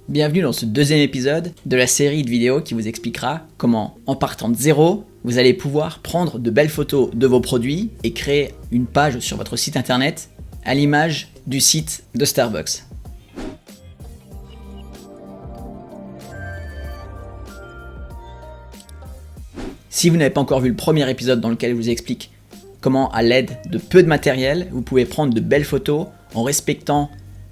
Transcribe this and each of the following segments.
Bienvenue dans ce deuxième épisode de la série de vidéos qui vous expliquera comment, en partant de zéro, vous allez pouvoir prendre de belles photos de vos produits et créer une page sur votre site internet à l'image du site de Starbucks. Si vous n'avez pas encore vu le premier épisode dans lequel je vous explique comment, à l'aide de peu de matériel, vous pouvez prendre de belles photos en respectant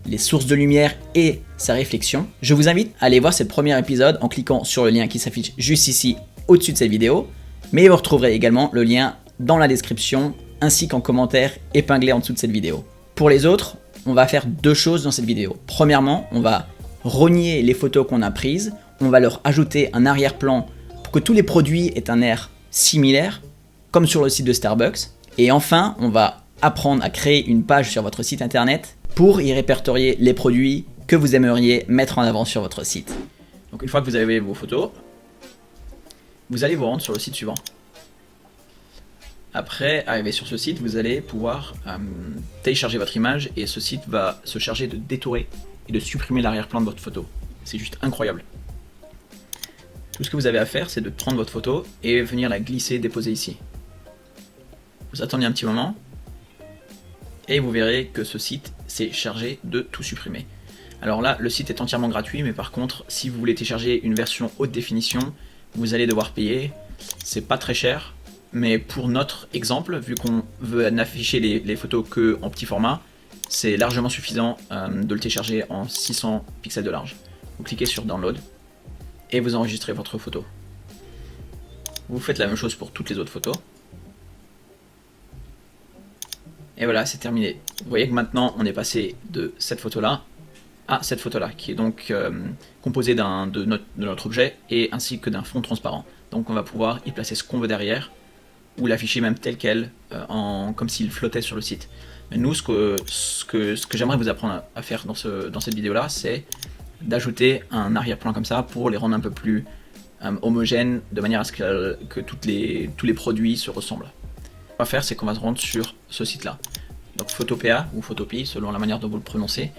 les sources de lumière et sa réflexion, je vous invite à aller voir ce premier épisode en cliquant sur le lien qui s'affiche juste ici au-dessus de cette vidéo, mais vous retrouverez également le lien dans la description ainsi qu'en commentaire épinglé en dessous de cette vidéo. Pour les autres, on va faire deux choses dans cette vidéo. Premièrement, on va renier les photos qu'on a prises, on va leur ajouter un arrière-plan pour que tous les produits aient un air similaire, comme sur le site de Starbucks. Et enfin, on va apprendre à créer une page sur votre site internet pour y répertorier les produits que vous aimeriez mettre en avant sur votre site. Donc une fois que vous avez vos photos, vous allez vous rendre sur le site suivant. Après, arrivé sur ce site, vous allez pouvoir télécharger votre image et ce site va se charger de détourer et de supprimer l'arrière-plan de votre photo. C'est juste incroyable. Tout ce que vous avez à faire, c'est de prendre votre photo et venir la glisser, déposer ici. Vous attendez un petit moment et vous verrez que ce site s'est chargé de tout supprimer. Alors là, le site est entièrement gratuit, mais par contre, si vous voulez télécharger une version haute définition, vous allez devoir payer. C'est pas très cher, mais pour notre exemple, vu qu'on veut n'afficher les photos que en petit format, c'est largement suffisant de le télécharger en 600 pixels de large. Vous cliquez sur Download et vous enregistrez votre photo. Vous faites la même chose pour toutes les autres photos. Et voilà, c'est terminé. Vous voyez que maintenant, on est passé de cette photo-là à cette photo-là, qui est donc composée de notre objet et ainsi que d'un fond transparent. Donc on va pouvoir y placer ce qu'on veut derrière, ou l'afficher même tel quel, comme s'il flottait sur le site. Mais nous, ce que j'aimerais vous apprendre à faire dans cette vidéo-là, c'est d'ajouter un arrière-plan comme ça pour les rendre un peu plus homogènes, de manière à ce que tous les produits se ressemblent. Ce qu'on va faire, c'est qu'on va se rendre sur ce site-là. Donc Photopea ou Photopea, selon la manière dont vous le prononcez,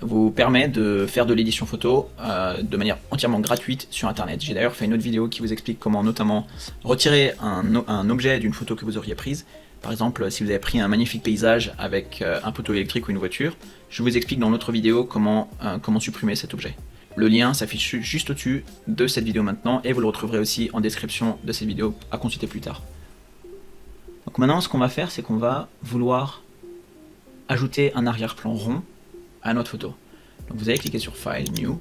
vous permet de faire de l'édition photo de manière entièrement gratuite sur internet. J'ai d'ailleurs fait une autre vidéo qui vous explique comment notamment retirer un objet d'une photo que vous auriez prise. Par exemple, si vous avez pris un magnifique paysage avec un poteau électrique ou une voiture, je vous explique dans l'autre vidéo comment supprimer cet objet. Le lien s'affiche juste au-dessus de cette vidéo maintenant et vous le retrouverez aussi en description de cette vidéo à consulter plus tard. Donc maintenant, ce qu'on va faire, c'est qu'on va vouloir ajouter un arrière-plan rond à notre photo. Donc vous allez cliquer sur File, New,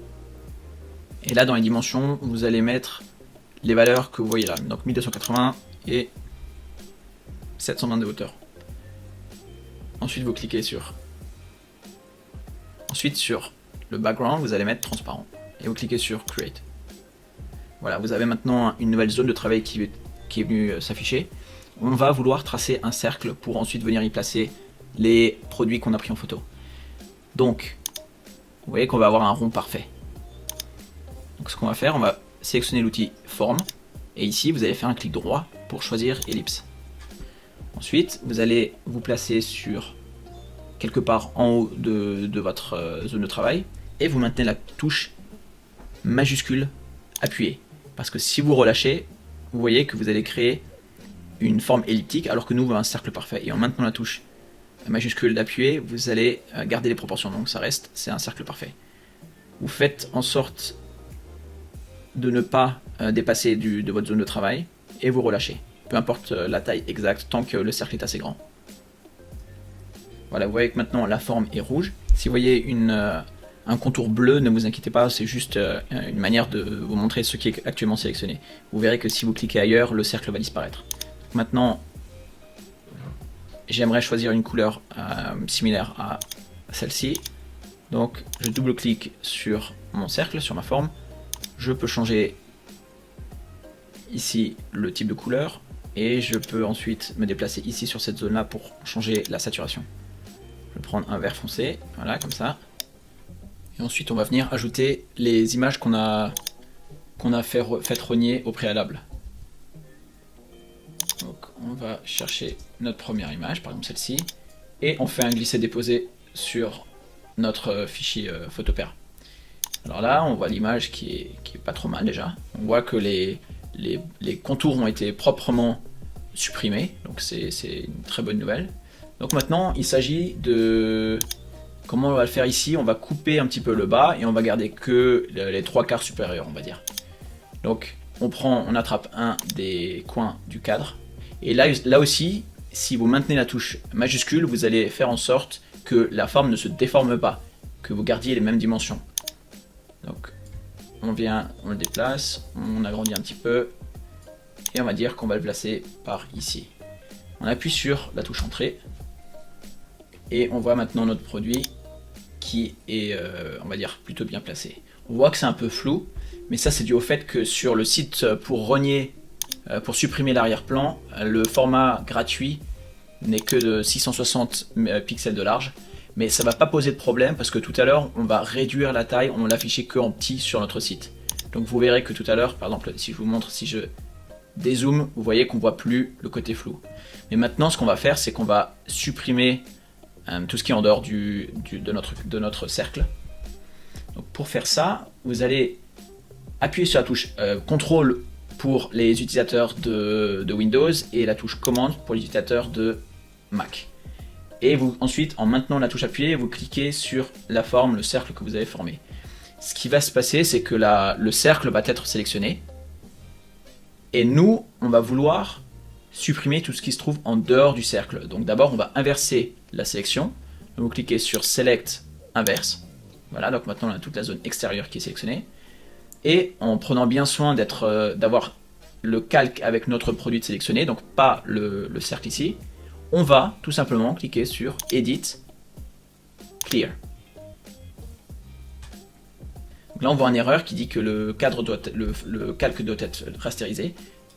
et là dans les dimensions, vous allez mettre les valeurs que vous voyez là, donc 1280 et 720 de hauteur. Ensuite vous cliquez sur le background, vous allez mettre transparent, et vous cliquez sur Create. Voilà, vous avez maintenant une nouvelle zone de travail qui est venue s'afficher. On va vouloir tracer un cercle pour ensuite venir y placer les produits qu'on a pris en photo. Donc, vous voyez qu'on va avoir un rond parfait. Donc ce qu'on va faire, on va sélectionner l'outil Forme, et ici vous allez faire un clic droit pour choisir Ellipse. Ensuite, vous allez vous placer sur quelque part en haut de votre zone de travail, et vous maintenez la touche majuscule appuyée. Parce que si vous relâchez, vous voyez que vous allez créer une forme elliptique alors que nous on veut un cercle parfait. Et en maintenant la touche majuscule d'appuyer, vous allez garder les proportions, donc ça reste, c'est un cercle parfait. Vous faites en sorte de ne pas dépasser de votre zone de travail et vous relâchez, peu importe la taille exacte tant que le cercle est assez grand. Voilà, vous voyez que maintenant la forme est rouge. Si vous voyez un contour bleu, ne vous inquiétez pas, c'est juste une manière de vous montrer ce qui est actuellement sélectionné. Vous verrez que si vous cliquez ailleurs, le cercle va disparaître. Maintenant, j'aimerais choisir une couleur similaire à celle-ci. Donc, je double-clique sur mon cercle, sur ma forme. Je peux changer ici le type de couleur. Et je peux ensuite me déplacer ici sur cette zone-là pour changer la saturation. Je vais prendre un vert foncé, voilà, comme ça. Et ensuite, on va venir ajouter les images qu'on a fait renier au préalable. Donc on va chercher notre première image, par exemple celle-ci, et on fait un glisser-déposer sur notre fichier Photopea. Alors là, on voit l'image qui est pas trop mal déjà. On voit que les contours ont été proprement supprimés, donc c'est une très bonne nouvelle. Donc maintenant, il s'agit de... Comment on va le faire ici? On va couper un petit peu le bas et on va garder que les 3/4 supérieurs, on va dire. Donc on attrape un des coins du cadre. Et là aussi, si vous maintenez la touche majuscule, vous allez faire en sorte que la forme ne se déforme pas, que vous gardiez les mêmes dimensions. Donc on vient, on le déplace, on agrandit un petit peu, et on va dire qu'on va le placer par ici. On appuie sur la touche entrée, et on voit maintenant notre produit qui est, on va dire, plutôt bien placé. On voit que c'est un peu flou, mais ça c'est dû au fait que sur le site pour rogner, pour supprimer l'arrière-plan, le format gratuit n'est que de 660 pixels de large, mais ça va pas poser de problème parce que tout à l'heure on va réduire la taille, on l'afficher que en petit sur notre site. Donc vous verrez que tout à l'heure, par exemple, si je vous montre, si je dézoome, vous voyez qu'on voit plus le côté flou. Mais maintenant ce qu'on va faire, c'est qu'on va supprimer tout ce qui est en dehors de notre cercle. Donc pour faire ça, vous allez appuyer sur la touche CTRL pour les utilisateurs de Windows et la touche commande pour les utilisateurs de Mac. Et ensuite, en maintenant la touche appuyée, vous cliquez sur la forme, le cercle que vous avez formé. Ce qui va se passer, c'est que le cercle va être sélectionné. Et nous, on va vouloir supprimer tout ce qui se trouve en dehors du cercle. Donc d'abord, on va inverser la sélection. Donc, vous cliquez sur Select, Inverse. Voilà, donc maintenant on a toute la zone extérieure qui est sélectionnée. Et en prenant bien soin d'avoir le calque avec notre produit sélectionné, donc pas le cercle ici, on va tout simplement cliquer sur Edit, Clear. Donc là on voit une erreur qui dit que le calque doit être rasterisé.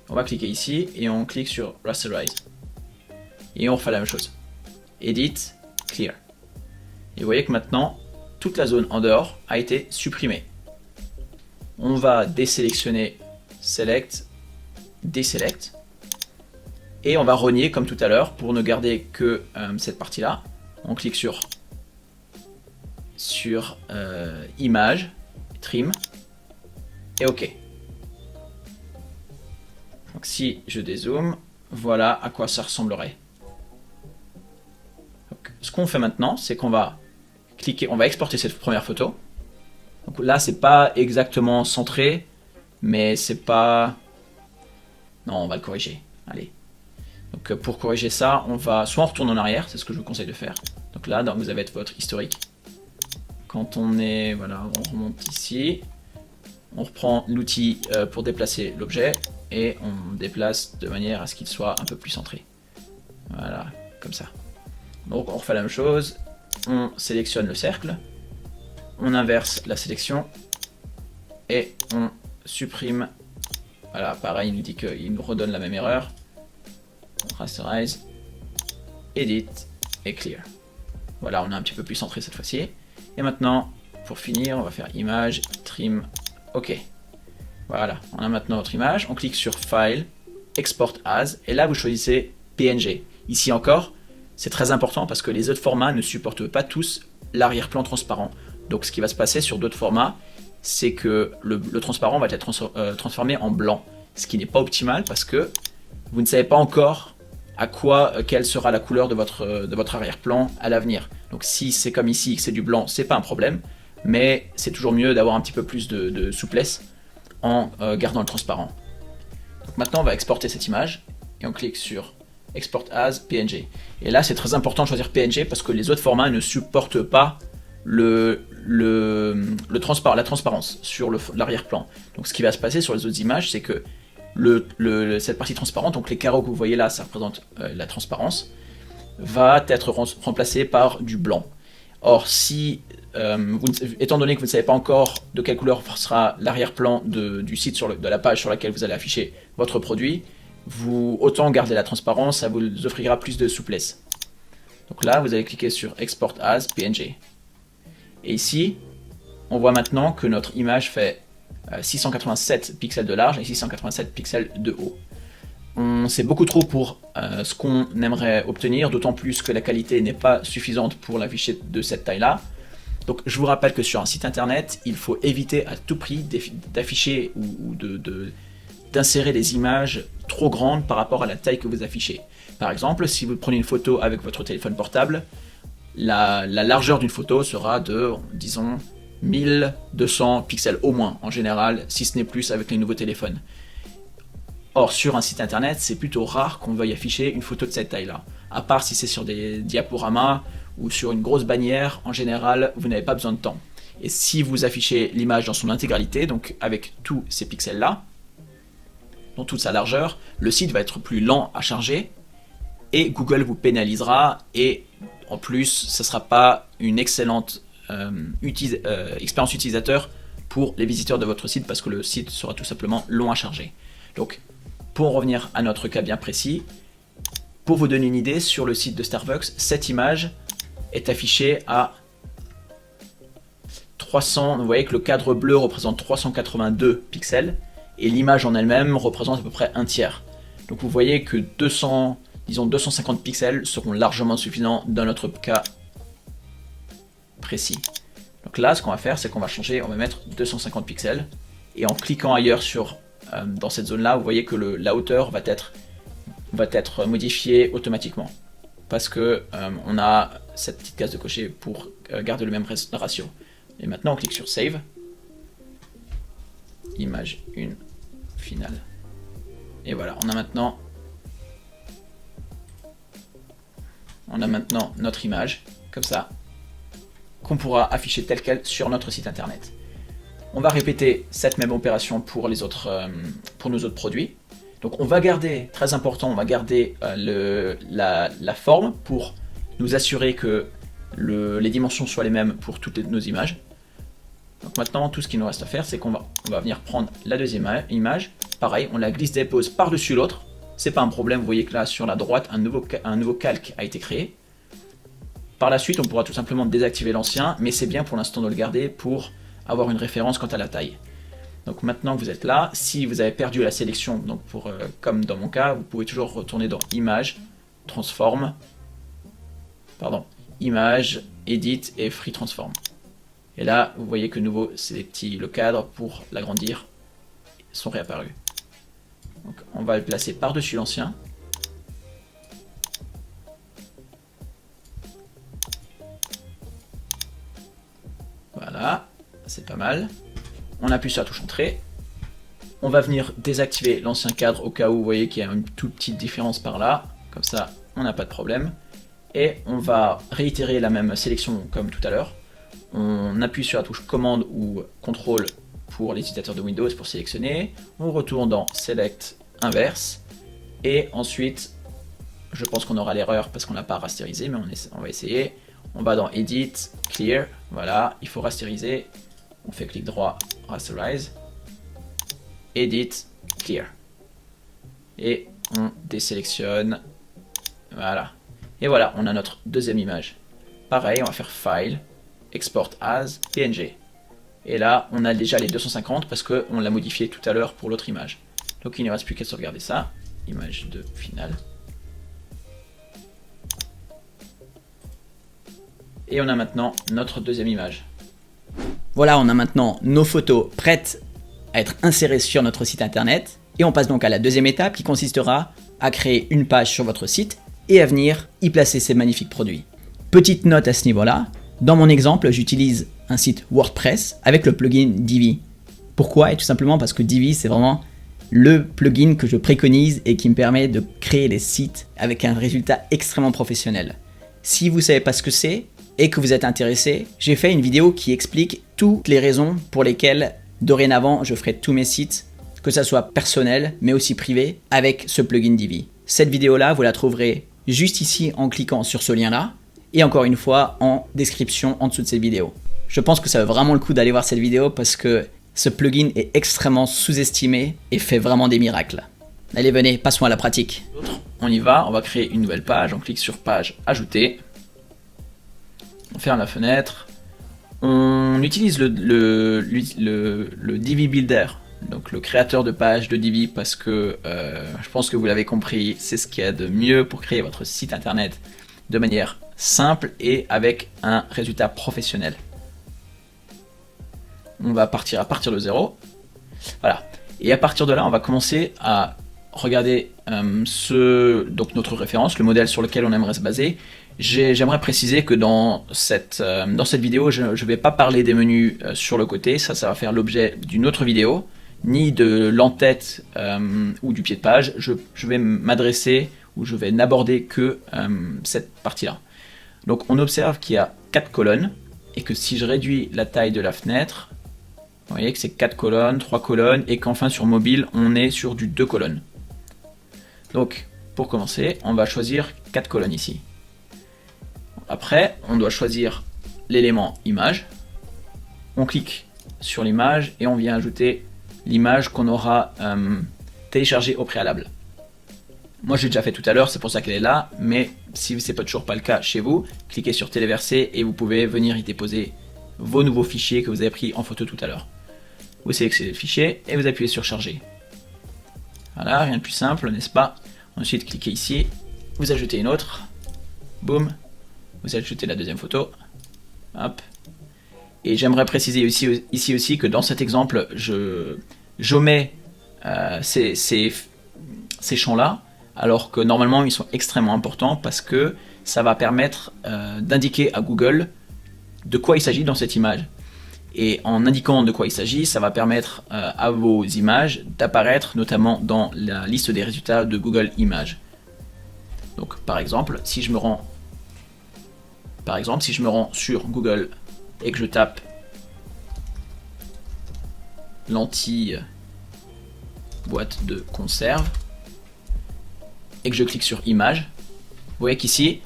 On va cliquer ici et on clique sur Rasterize. Et on refait la même chose. Edit, Clear. Et vous voyez que maintenant, toute la zone en dehors a été supprimée. On va désélectionner Select, Deselect. Et on va rogner comme tout à l'heure pour ne garder que cette partie-là. On clique sur Image, Trim, et OK. Donc si je dézoome, voilà à quoi ça ressemblerait. Donc, ce qu'on fait maintenant, c'est qu'on va cliquer, on va exporter cette première photo. Donc là, c'est pas exactement centré, mais c'est pas... Non, on va le corriger. Allez. Donc pour corriger ça, on retourne en arrière, c'est ce que je vous conseille de faire. Donc là, vous avez votre historique. Quand on remonte ici, on reprend l'outil pour déplacer l'objet et on déplace de manière à ce qu'il soit un peu plus centré. Voilà, comme ça. Donc on refait la même chose, on sélectionne le cercle, on inverse la sélection et on supprime. Voilà, pareil, il nous dit qu'il nous redonne la même erreur. Rasterize, Edit et Clear. Voilà, on est un petit peu plus centré cette fois-ci. Et maintenant, pour finir, on va faire Image, Trim, OK. Voilà, on a maintenant notre image. On clique sur File, Export As, et là vous choisissez PNG. Ici encore, c'est très important parce que les autres formats ne supportent pas tous l'arrière-plan transparent. Donc ce qui va se passer sur d'autres formats, c'est que le transparent va être transformé en blanc, ce qui n'est pas optimal parce que vous ne savez pas encore quelle sera la couleur de votre arrière-plan à l'avenir. Donc si c'est comme ici, que c'est du blanc, c'est pas un problème, mais c'est toujours mieux d'avoir un petit peu plus de souplesse en gardant le transparent. Donc maintenant on va exporter cette image et on clique sur Export as PNG. Et là c'est très important de choisir PNG parce que les autres formats ne supportent pas la transparence sur l'arrière-plan. Donc ce qui va se passer sur les autres images, c'est que cette partie transparente, donc les carreaux que vous voyez là, ça représente la transparence, va être remplacée par du blanc. Or, étant donné que vous ne savez pas encore de quelle couleur sera l'arrière-plan du site, de la page sur laquelle vous allez afficher votre produit, autant garder la transparence, ça vous offrira plus de souplesse. Donc là, vous allez cliquer sur Export as PNG. Et ici, on voit maintenant que notre image fait 687 pixels de large et 687 pixels de haut. C'est beaucoup trop pour ce qu'on aimerait obtenir, d'autant plus que la qualité n'est pas suffisante pour l'afficher de cette taille-là. Donc je vous rappelle que sur un site internet, il faut éviter à tout prix d'afficher ou d'insérer des images trop grandes par rapport à la taille que vous affichez. Par exemple, si vous prenez une photo avec votre téléphone portable, la largeur d'une photo sera de, disons, 1200 pixels au moins, en général, si ce n'est plus avec les nouveaux téléphones. Or, sur un site internet, c'est plutôt rare qu'on veuille afficher une photo de cette taille-là. À part si c'est sur des diaporamas ou sur une grosse bannière, en général, vous n'avez pas besoin de temps. Et si vous affichez l'image dans son intégralité, donc avec tous ces pixels-là, dans toute sa largeur, le site va être plus lent à charger et Google vous pénalisera et en plus, ce ne sera pas une excellente expérience utilisateur pour les visiteurs de votre site parce que le site sera tout simplement long à charger. Donc, pour en revenir à notre cas bien précis, pour vous donner une idée, sur le site de Starbucks, cette image est affichée à 300, vous voyez que le cadre bleu représente 382 pixels et l'image en elle-même représente à peu près un tiers. Donc vous voyez que 250 pixels seront largement suffisants dans notre cas précis. Donc là, ce qu'on va faire, c'est qu'on va changer, on va mettre 250 pixels et en cliquant ailleurs dans cette zone-là, vous voyez que la hauteur va être modifiée automatiquement parce que on a cette petite case de cocher pour garder le même ratio. Et maintenant, on clique sur Save. Image 1 finale. Et voilà, on a maintenant notre image, comme ça, qu'on pourra afficher telle quelle sur notre site internet. On va répéter cette même opération pour nos autres produits. Donc on va garder, très important, on va garder la forme pour nous assurer que les dimensions soient les mêmes pour toutes nos images. Donc maintenant, tout ce qu'il nous reste à faire, c'est qu'on va venir prendre la deuxième image. Pareil, on la glisse-dépose par-dessus l'autre. C'est pas un problème, vous voyez que là, sur la droite, un nouveau calque a été créé. Par la suite, on pourra tout simplement désactiver l'ancien, mais c'est bien pour l'instant de le garder pour avoir une référence quant à la taille. Donc maintenant que vous êtes là, si vous avez perdu la sélection, donc comme dans mon cas, vous pouvez toujours retourner dans Image, Transform, Image, Edit et Free Transform. Et là, vous voyez que nouveau, le cadre pour l'agrandir sont réapparus. Donc on va le placer par-dessus l'ancien. Voilà, c'est pas mal. On appuie sur la touche Entrée. On va venir désactiver l'ancien cadre au cas où vous voyez qu'il y a une toute petite différence par là. Comme ça, on n'a pas de problème. Et on va réitérer la même sélection comme tout à l'heure. On appuie sur la touche Commande ou Contrôle pour les utilisateurs de Windows pour sélectionner. On retourne dans Select Inverse. Et ensuite, je pense qu'on aura l'erreur parce qu'on n'a pas rastérisé, mais on va essayer. On va dans Edit, Clear. Voilà, il faut rastériser. On fait clic droit, Rasterize. Edit, Clear. Et on désélectionne. Voilà. Et voilà, on a notre deuxième image. Pareil, on va faire File, Export as, PNG. Et là, on a déjà les 250 parce qu'on l'a modifié tout à l'heure pour l'autre image. Donc il ne reste plus qu'à sauvegarder ça. Image 2 finale. Et on a maintenant notre deuxième image. Voilà, on a maintenant nos photos prêtes à être insérées sur notre site internet. Et on passe donc à la deuxième étape qui consistera à créer une page sur votre site et à venir y placer ces magnifiques produits. Petite note à ce niveau-là, dans mon exemple, j'utilise un site WordPress avec le plugin Divi. Pourquoi? Et tout simplement parce que Divi, c'est vraiment le plugin que je préconise et qui me permet de créer des sites avec un résultat extrêmement professionnel. Si vous ne savez pas ce que c'est et que vous êtes intéressé, j'ai fait une vidéo qui explique toutes les raisons pour lesquelles dorénavant je ferai tous mes sites, que ça soit personnel mais aussi privé, avec ce plugin Divi. Cette vidéo-là, vous la trouverez juste ici en cliquant sur ce lien-là et encore une fois en description en dessous de cette vidéo. Je pense que ça vaut vraiment le coup d'aller voir cette vidéo parce que ce plugin est extrêmement sous-estimé et fait vraiment des miracles. Allez, venez, passons à la pratique. On y va, on va créer une nouvelle page, on clique sur page ajouter. On ferme la fenêtre. On utilise le Divi Builder, donc le créateur de page de Divi, parce que je pense que vous l'avez compris, c'est ce qu'il y a de mieux pour créer votre site internet de manière simple et avec un résultat professionnel. on va partir à partir de 0. Voilà. Et à partir de là, on va commencer à regarder donc notre référence, le modèle sur lequel on aimerait se baser. J'aimerais préciser que dans cette vidéo, je ne vais pas parler des menus sur le côté, ça va faire l'objet d'une autre vidéo, ni de l'entête ou du pied de page. Je vais m'adresser, ou je vais n'aborder que cette partie-là. Donc on observe qu'il y a 4 colonnes, et que si je réduis la taille de la fenêtre, vous voyez que c'est 4 colonnes, 3 colonnes, et qu'enfin sur mobile, on est sur du 2 colonnes. Donc, pour commencer, on va choisir 4 colonnes ici. Après, on doit choisir l'élément image. On clique sur l'image et on vient ajouter l'image qu'on aura téléchargée au préalable. Moi, j'ai déjà fait tout à l'heure, c'est pour ça qu'elle est là, mais si ce n'est toujours pas le cas chez vous, cliquez sur téléverser et vous pouvez venir y déposer vos nouveaux fichiers que vous avez pris en photo tout à l'heure. Vous sélectionnez le fichier et vous appuyez sur charger. Voilà, rien de plus simple, n'est-ce pas? Ensuite, cliquez ici, vous ajoutez une autre, boum, vous ajoutez la deuxième photo, hop. Et j'aimerais préciser ici aussi que dans cet exemple, j'omets ces champs-là, alors que normalement ils sont extrêmement importants parce que ça va permettre d'indiquer à Google de quoi il s'agit dans cette image. Et en indiquant de quoi il s'agit, ça va permettre à vos images d'apparaître notamment dans la liste des résultats de Google Images. Donc par exemple, si je me rends sur Google et que je tape lentille boîte de conserve et que je clique sur image, vous voyez qu'ici,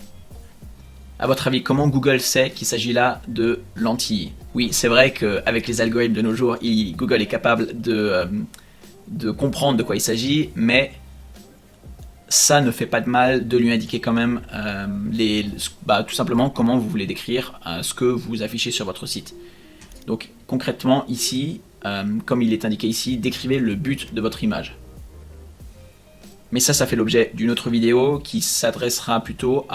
à votre avis, comment Google sait qu'il s'agit là de lentilles? Oui, c'est vrai qu'avec les algorithmes de nos jours, Google est capable de comprendre de quoi il s'agit, mais ça ne fait pas de mal de lui indiquer quand même tout simplement comment vous voulez décrire ce que vous affichez sur votre site. Donc concrètement ici, comme il est indiqué ici, décrivez le but de votre image. Mais ça fait l'objet d'une autre vidéo qui s'adressera plutôt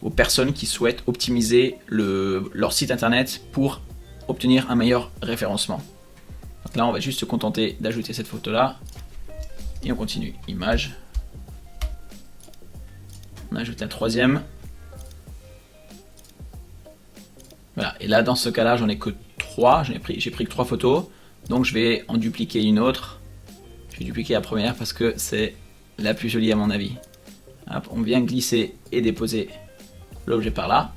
aux personnes qui souhaitent optimiser leur site internet pour obtenir un meilleur référencement. Donc là, on va juste se contenter d'ajouter cette photo-là. Et on continue. Image. On ajoute la troisième. Voilà. Et là, dans ce cas-là, j'en ai que 3. J'ai pris que 3 photos. Donc je vais en dupliquer une autre. Je vais dupliquer la première parce que c'est la plus jolie à mon avis. Hop, on vient glisser et déposer l'objet par là.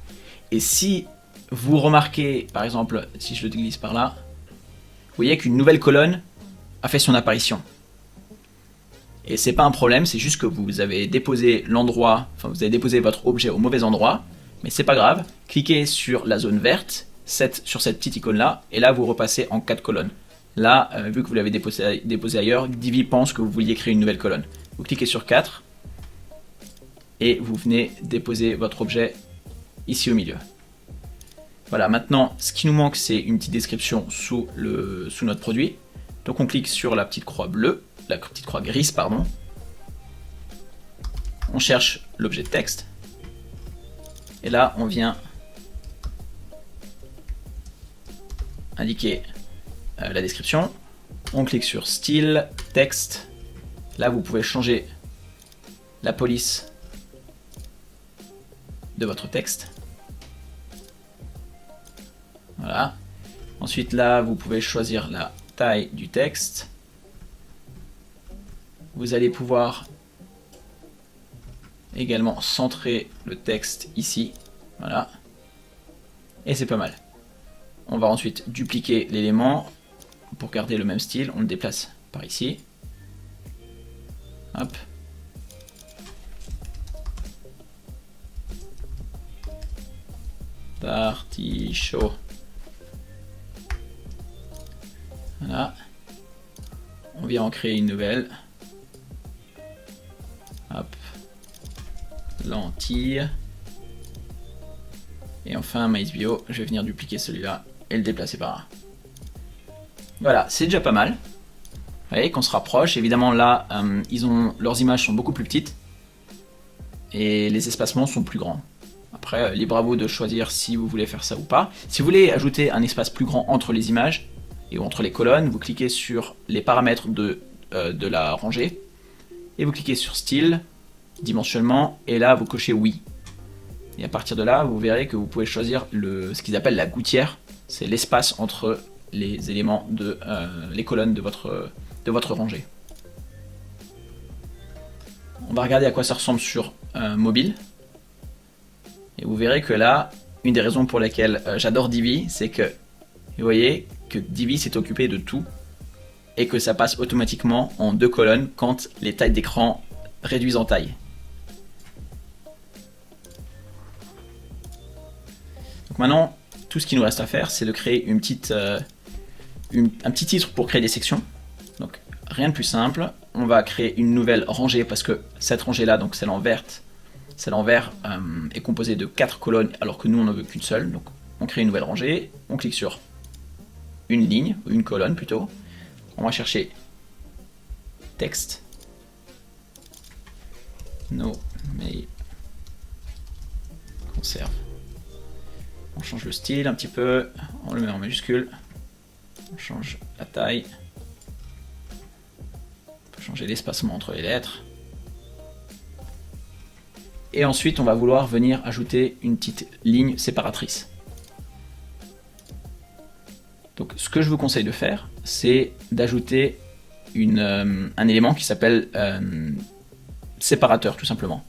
Et si vous remarquez, par exemple, si je le glisse par là, vous voyez qu'une nouvelle colonne a fait son apparition. Et c'est pas un problème, c'est juste que vous avez déposé vous avez déposé votre objet au mauvais endroit, mais c'est pas grave. Cliquez sur la zone verte, sur cette petite icône là, et là vous repassez en 4 colonnes. Là, vu que vous l'avez déposé ailleurs, Divi pense que vous vouliez créer une nouvelle colonne. Vous cliquez sur 4, et vous venez déposer votre objet ici au milieu. Voilà, maintenant, ce qui nous manque, c'est une petite description sous notre produit. Donc on clique sur la petite croix bleue, la petite croix grise, pardon. On cherche l'objet de texte. Et là, on vient indiquer la description. On clique sur style, texte. Là, vous pouvez changer la police de votre texte. Voilà. Ensuite là, vous pouvez choisir la taille du texte. Vous allez pouvoir également centrer le texte ici. Voilà. Et c'est pas mal. On va ensuite dupliquer l'élément pour garder le même style. On le déplace par ici. Hop. Artichaut. Voilà. On vient en créer une nouvelle. Hop. Lentille. Et enfin, MySBio, je vais venir dupliquer celui-là et le déplacer par là. Voilà, c'est déjà pas mal. Vous voyez qu'on se rapproche. Évidemment, là, leurs images sont beaucoup plus petites. Et les espacements sont plus grands. Après, libre à vous de choisir si vous voulez faire ça ou pas. Si vous voulez ajouter un espace plus grand entre les images, et entre les colonnes, vous cliquez sur les paramètres de la rangée, et vous cliquez sur style, dimensionnement, et là vous cochez oui. Et à partir de là, vous verrez que vous pouvez choisir ce qu'ils appellent la gouttière, c'est l'espace entre les éléments les colonnes de votre rangée. On va regarder à quoi ça ressemble sur mobile. Et vous verrez que là, une des raisons pour lesquelles j'adore Divi, c'est que vous voyez que Divi s'est occupé de tout et que ça passe automatiquement en 2 colonnes quand les tailles d'écran réduisent en taille. Donc maintenant, tout ce qu'il nous reste à faire, c'est de créer un petit titre pour créer des sections. Donc rien de plus simple. On va créer une nouvelle rangée parce que cette rangée-là, donc celle en verte, est composée de 4 colonnes alors que nous on n'en veut qu'une seule. Donc on crée une nouvelle rangée, on clique sur une ligne, ou une colonne plutôt. On va chercher texte. No, mais conserve. On change le style un petit peu, on le met en majuscule. On change la taille. On peut changer l'espacement entre les lettres. Et ensuite, on va vouloir venir ajouter une petite ligne séparatrice. Donc, ce que je vous conseille de faire, c'est d'ajouter un élément qui s'appelle séparateur, tout simplement.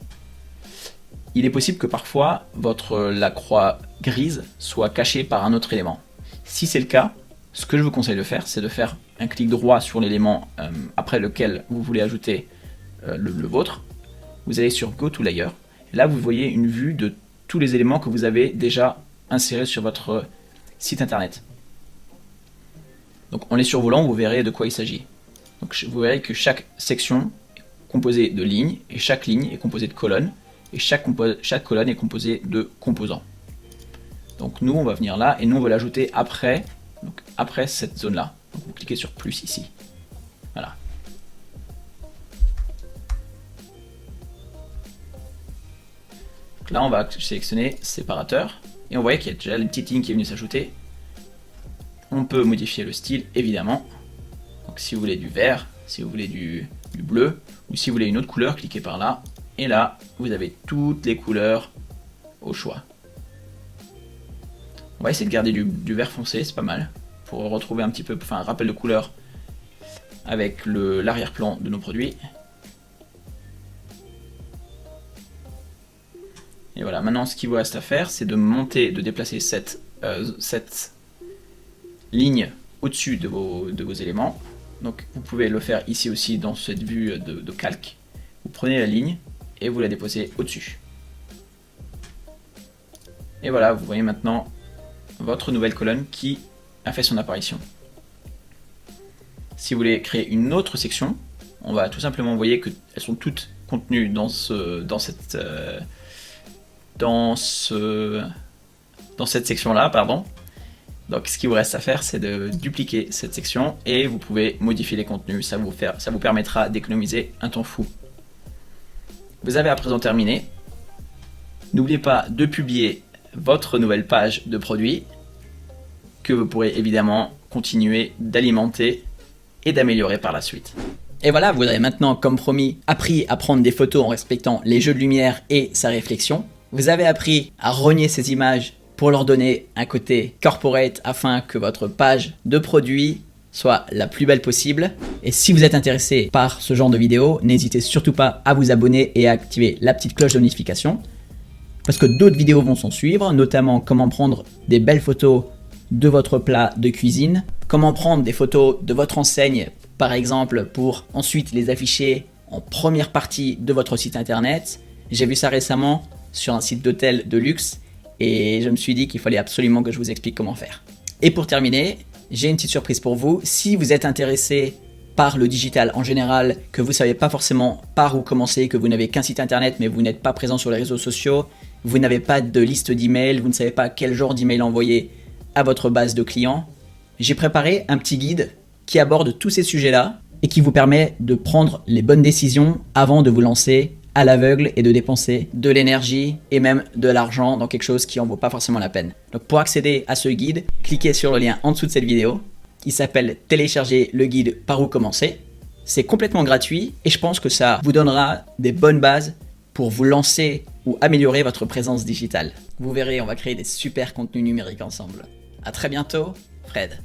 Il est possible que parfois, la croix grise soit cachée par un autre élément. Si c'est le cas, ce que je vous conseille de faire, c'est de faire un clic droit sur l'élément après lequel vous voulez ajouter le vôtre. Vous allez sur Go to Layer. Là, vous voyez une vue de tous les éléments que vous avez déjà insérés sur votre site internet. Donc en les survolant, vous verrez de quoi il s'agit. Donc vous verrez que chaque section est composée de lignes, et chaque ligne est composée de colonnes, et chaque colonne est composée de composants. Donc nous, on va venir là, et nous, on va l'ajouter après cette zone-là. Donc vous cliquez sur plus ici. Voilà. Donc là, on va sélectionner séparateur, et on voit qu'il y a déjà une petite ligne qui est venue s'ajouter. On peut modifier le style, évidemment. Donc si vous voulez du vert, si vous voulez du bleu, ou si vous voulez une autre couleur, cliquez par là. Et là, vous avez toutes les couleurs au choix. On va essayer de garder du vert foncé, c'est pas mal. Pour retrouver un petit peu, un rappel de couleur avec l'arrière-plan de nos produits. Et voilà, maintenant ce qu'il vous reste à faire, c'est de déplacer cette ligne au-dessus de vos éléments. Donc vous pouvez le faire ici aussi dans cette vue de calque. Vous prenez la ligne et vous la déposez au-dessus. Et voilà, vous voyez maintenant votre nouvelle colonne qui a fait son apparition. Si vous voulez créer une autre section, on va tout simplement, vous voyez qu'elles sont toutes contenues dans cette section-là, pardon. Donc ce qu'il vous reste à faire, c'est de dupliquer cette section et vous pouvez modifier les contenus. Ça vous permettra d'économiser un temps fou. Vous avez à présent terminé. N'oubliez pas de publier votre nouvelle page de produit que vous pourrez évidemment continuer d'alimenter et d'améliorer par la suite. Et voilà, vous avez maintenant, comme promis, appris à prendre des photos en respectant les jeux de lumière et sa réflexion. Vous avez appris à rogner ces images pour leur donner un côté corporate afin que votre page de produit soit la plus belle possible. Et si vous êtes intéressé par ce genre de vidéo, n'hésitez surtout pas à vous abonner et à activer la petite cloche de notification parce que d'autres vidéos vont s'en suivre, notamment comment prendre des belles photos de votre plat de cuisine, comment prendre des photos de votre enseigne par exemple pour ensuite les afficher en première partie de votre site internet. J'ai vu ça récemment sur un site d'hôtel de luxe et je me suis dit qu'il fallait absolument que je vous explique comment faire. Et pour terminer, j'ai une petite surprise pour vous. Si vous êtes intéressé par le digital en général, que vous ne savez pas forcément par où commencer, que vous n'avez qu'un site internet mais vous n'êtes pas présent sur les réseaux sociaux, vous n'avez pas de liste d'emails, vous ne savez pas quel genre d'email envoyer à votre base de clients, j'ai préparé un petit guide qui aborde tous ces sujets-là et qui vous permet de prendre les bonnes décisions avant de vous lancer à l'aveugle et de dépenser de l'énergie et même de l'argent dans quelque chose qui en vaut pas forcément la peine. Donc pour accéder à ce guide, cliquez sur le lien en dessous de cette vidéo qui s'appelle télécharger le guide par où commencer. C'est complètement gratuit et je pense que ça vous donnera des bonnes bases pour vous lancer ou améliorer votre présence digitale. Vous verrez, on va créer des super contenus numériques ensemble. À très bientôt, Fred.